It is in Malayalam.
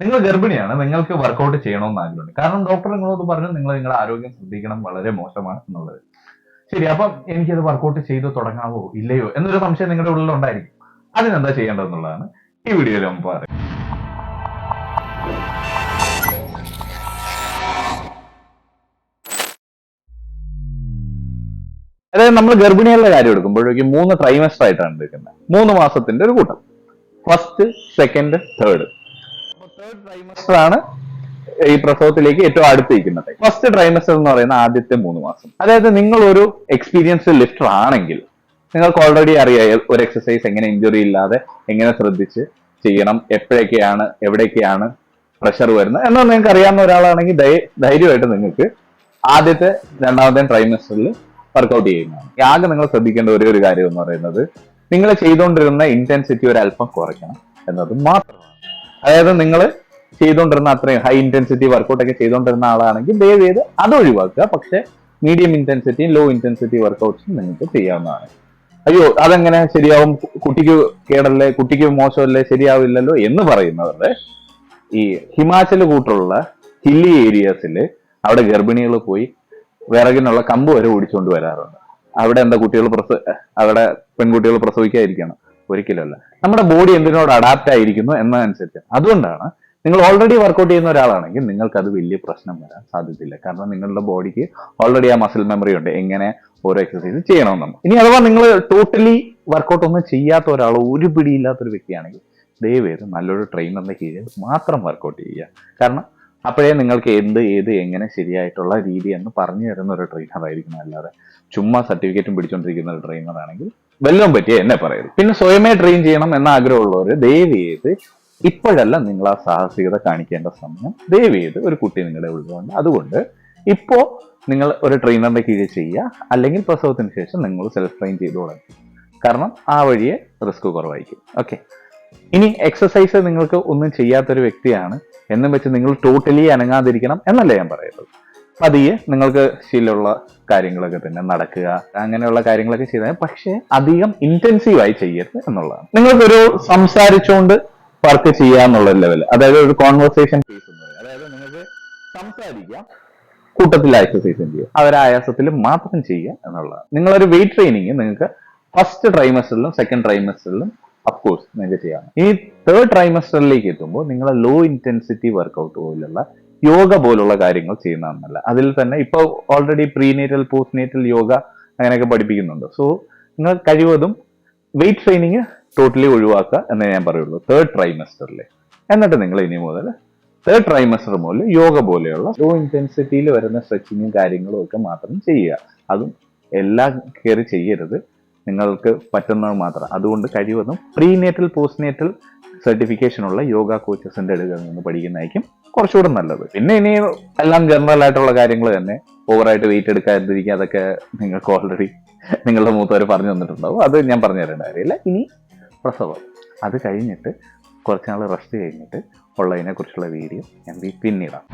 നിങ്ങൾ ഗർഭിണിയാണ്, നിങ്ങൾക്ക് വർക്കൗട്ട് ചെയ്യണമെന്ന് ആഗ്രഹമുണ്ട്. കാരണം ഡോക്ടർ നിങ്ങളോട് പറഞ്ഞു നിങ്ങൾ നിങ്ങളുടെ ആരോഗ്യം ശ്രദ്ധിക്കണം, വളരെ മോശമാണ് എന്നുള്ളത്. ശരി, അപ്പം എനിക്കത് വർക്കൗട്ട് ചെയ്ത് തുടങ്ങാവോ ഇല്ലയോ എന്നൊരു സംശയം നിങ്ങളുടെ ഉള്ളിൽ ഉണ്ടായിരിക്കും. അതിനെന്താ ചെയ്യേണ്ടതെന്നുള്ളതാണ് ഈ വീഡിയോയിൽ നമുക്ക് പറയാം. അതായത് നമ്മൾ ഗർഭിണികളുടെ കാര്യം എടുക്കുമ്പോഴേക്കും 3 ട്രൈമസ്റ്റർ ആയിട്ടാണ് എടുക്കുന്നത്. 3 മാസത്തിന്റെ ഒരു കൂട്ടം. First, second, third. Third trimester ആണ് ഈ പ്രസവത്തിലേക്ക് ഏറ്റവും അടുത്തിരിക്കുന്നത്. ഫസ്റ്റ് ട്രൈമസ്റ്റർ എന്ന് പറയുന്ന ആദ്യത്തെ 3 മാസം. അതായത് നിങ്ങൾ ഒരു എക്സ്പീരിയൻസ്ഡ് ലിഫ്റ്റർ ആണെങ്കിൽ നിങ്ങൾക്ക് ഓൾറെഡി അറിയാം ഒരു എക്സസൈസ് എങ്ങനെ ഇഞ്ചുറി ഇല്ലാതെ എങ്ങനെ ശ്രദ്ധിച്ച് ചെയ്യണം, എപ്പോഴൊക്കെയാണ് എവിടെയൊക്കെയാണ് പ്രഷർ വരുന്നത് എന്നാൽ നിങ്ങൾക്ക് അറിയാവുന്ന ഒരാളാണെങ്കിൽ ധൈര്യമായിട്ട് നിങ്ങൾക്ക് ആദ്യത്തെ രണ്ടാമത്തെ ട്രൈമസ്റ്ററിൽ വർക്കൗട്ട് ചെയ്യുന്നതാണ്. ആകെ നിങ്ങൾ ശ്രദ്ധിക്കേണ്ട ഒരു കാര്യം എന്ന് പറയുന്നത് നിങ്ങൾ ചെയ്തുകൊണ്ടിരുന്ന ഇന്റൻസിറ്റി ഒരു അല്പം കുറയ്ക്കണം എന്നത് മാത്രമാണ്. അതായത് നിങ്ങൾ ചെയ്തുകൊണ്ടിരുന്ന അത്രയും ഹൈ ഇന്റൻസിറ്റി വർക്കൗട്ട് ഒക്കെ ചെയ്തുകൊണ്ടിരുന്ന ആളാണെങ്കിൽ ദയവ് ചെയ്ത് അത് ഒഴിവാക്കുക. പക്ഷെ മീഡിയം ഇന്റൻസിറ്റിയും ലോ ഇന്റൻസിറ്റി വർക്കൗട്ട്സും നിങ്ങൾക്ക് ചെയ്യാവുന്നതാണ്. അയ്യോ അതെങ്ങനെ ശരിയാവും, കുട്ടിക്ക് കേടല്ലേ, കുട്ടിക്ക് മോശമല്ലേ, ശരിയാവില്ലല്ലോ എന്ന് പറയുന്നവരുടെ ഈ ഹിമാചൽ കൂട്ടുള്ള ഹില്ലി ഏരിയാസിൽ അവിടെ ഗർഭിണികൾ പോയി വിറകിനുള്ള കമ്പ് വരെ ഓടിച്ചുകൊണ്ട് വരാറുണ്ട്. അവിടെ എന്താ അവിടെ പെൺകുട്ടികൾ പ്രസവിക്കാതിരിക്കണം? ഒരിക്കലല്ല. നമ്മുടെ ബോഡി എന്തിനോട് അഡാപ്റ്റ് ആയിരിക്കുന്നു എന്നതനുസരിച്ച്. അതുകൊണ്ടാണ് നിങ്ങൾ ഓൾറെഡി വർക്കൗട്ട് ചെയ്യുന്ന ഒരാളാണെങ്കിൽ നിങ്ങൾക്ക് അത് വലിയ പ്രശ്നം വരാൻ സാധ്യതയില്ല. കാരണം നിങ്ങളുടെ ബോഡിക്ക് ഓൾറെഡി ആ മസിൽ മെമ്മറി ഉണ്ട് എങ്ങനെ ഓരോ എക്സസൈസ് ചെയ്യണമെന്നാണ്. ഇനി അഥവാ നിങ്ങൾ ടോട്ടലി വർക്കൗട്ട് ഒന്നും ചെയ്യാത്ത ഒരാൾ, ഒരു പിടിയില്ലാത്തൊരു വ്യക്തിയാണെങ്കിൽ ദയവേത് നല്ലൊരു ട്രെയിനറിന്റെ കീഴിൽ മാത്രം വർക്കൗട്ട് ചെയ്യുക. കാരണം അപ്പോഴേ നിങ്ങൾക്ക് ഏത് എങ്ങനെ ശരിയായിട്ടുള്ള രീതി എന്ന് പറഞ്ഞു തരുന്ന ഒരു ട്രെയിനർ ആയിരിക്കണം. അല്ലാതെ ചുമ്മാ സർട്ടിഫിക്കറ്റും പിടിച്ചോണ്ടിരിക്കുന്ന ഒരു ട്രെയിനർ ആണെങ്കിൽ വല്ലതും പറ്റിയ എന്നെ പറയരുത്. പിന്നെ സ്വയമേ ട്രെയിൻ ചെയ്യണം എന്ന ആഗ്രഹമുള്ളവർ ദയവ് ചെയ്ത് ഇപ്പോഴല്ല നിങ്ങൾ ആ സാഹസികത കാണിക്കേണ്ട സമയം. ദയവ് ചെയ്ത് ഒരു കുട്ടി നിങ്ങളുടെ ഉള്ളിലുണ്ട്. അതുകൊണ്ട് ഇപ്പോ നിങ്ങൾ ഒരു ട്രെയിനറിന്റെ കീഴിൽ ചെയ്യുക, അല്ലെങ്കിൽ പ്രസവത്തിന് ശേഷം നിങ്ങൾ സെൽഫ് ട്രെയിൻ ചെയ്തു തുടങ്ങും. കാരണം ആ വഴിയെ റിസ്ക് കുറവായിരിക്കും. ഓക്കെ, ഇനി എക്സസൈസ് നിങ്ങൾക്ക് ഒന്നും ചെയ്യാത്തൊരു വ്യക്തിയാണ് എന്നും വെച്ച് നിങ്ങൾ ടോട്ടലി അനങ്ങാതിരിക്കണം എന്നല്ല ഞാൻ പറയുന്നത്. പതിയെ നിങ്ങൾക്ക് ശീലമുള്ള കാര്യങ്ങളൊക്കെ തന്നെ നടക്കുക, അങ്ങനെയുള്ള കാര്യങ്ങളൊക്കെ ചെയ്താൽ, പക്ഷെ അധികം ഇന്റൻസീവായി ചെയ്യരുത് എന്നുള്ളതാണ്. നിങ്ങൾക്കൊരു സംസാരിച്ചുകൊണ്ട് വർക്ക് ചെയ്യാന്നുള്ള ലെവൽ, അതായത് ഒരു കോൺവെർസേഷൻ ഫേസ് എന്ന് പറയും. അതായത് നിങ്ങൾക്ക് സംസാരിക്കാം, കൂട്ടത്തിൽ എക്സസൈസും ചെയ്യുക, അവരായാസത്തിൽ മാത്രം ചെയ്യുക എന്നുള്ളതാണ്. നിങ്ങളൊരു വെയിറ്റ് ട്രെയിനിങ് നിങ്ങൾക്ക് ഫസ്റ്റ് ട്രൈമസ്റ്ററിലും സെക്കൻഡ് ട്രൈമസ്റ്ററിലും അഫ്കോഴ്സ് നിങ്ങൾക്ക് ചെയ്യാം. ഇനി തേർഡ് ട്രൈമസ്റ്ററിലേക്ക് എത്തുമ്പോൾ നിങ്ങൾ ലോ ഇന്റൻസിറ്റി വർക്കൗട്ട് പോലുള്ള യോഗ പോലുള്ള കാര്യങ്ങൾ ചെയ്യുന്നതെന്നല്ല. അതിൽ തന്നെ ഇപ്പോൾ ഓൾറെഡി പ്രീനേറ്റൽ പോസ്റ്റ്നേറ്റൽ യോഗ അങ്ങനെയൊക്കെ പഠിപ്പിക്കുന്നുണ്ട്. സോ നിങ്ങൾ കഴിവതും വെയിറ്റ് ട്രെയിനിങ് ടോട്ടലി ഒഴിവാക്കുക എന്നേ ഞാൻ പറയുള്ളൂ തേർഡ് ട്രൈമസ്റ്ററിൽ. എന്നിട്ട് നിങ്ങൾ ഇനി മുതൽ തേർഡ് ട്രൈമസ്റ്റർ മുതൽ യോഗ പോലെയുള്ള ലോ ഇന്റൻസിറ്റിയിൽ വരുന്ന സ്ട്രെച്ചിങ്ങും കാര്യങ്ങളും ഒക്കെ മാത്രം ചെയ്യുക. അതും എല്ലാം കയറി ചെയ്യരുത്, നിങ്ങൾക്ക് പറ്റുന്നത് മാത്രം. അതുകൊണ്ട് കഴിവതും പ്രീനേറ്റൽ പോസ്റ്റ്നേറ്റൽ സർട്ടിഫിക്കേഷൻ ഉള്ള യോഗ കോച്ചസിന്റെ അടുക്കൽ നിന്ന് പഠിക്കുന്നതായിരിക്കും കുറച്ചുകൂടെ നല്ലത്. പിന്നെ ഇനി എല്ലാം ജനറൽ ആയിട്ടുള്ള കാര്യങ്ങൾ തന്നെ, ഓവറായിട്ട് വെയിറ്റ് എടുക്കാതിരിക്കുക, അതൊക്കെ നിങ്ങൾക്ക് ഓൾറെഡി നിങ്ങളുടെ മൂത്തവർ പറഞ്ഞു തന്നിട്ടുണ്ടാവും. അത് ഞാൻ പറഞ്ഞു തരേണ്ട കാര്യമില്ല. ഇനി പ്രസവം, അത് കഴിഞ്ഞിട്ട് കുറച്ച് നാൾ റെസ്റ്റ് കഴിഞ്ഞിട്ട് ഉള്ളതിനെ കുറിച്ചുള്ള വീഡിയോ ഞാൻ പിന്നീടാം.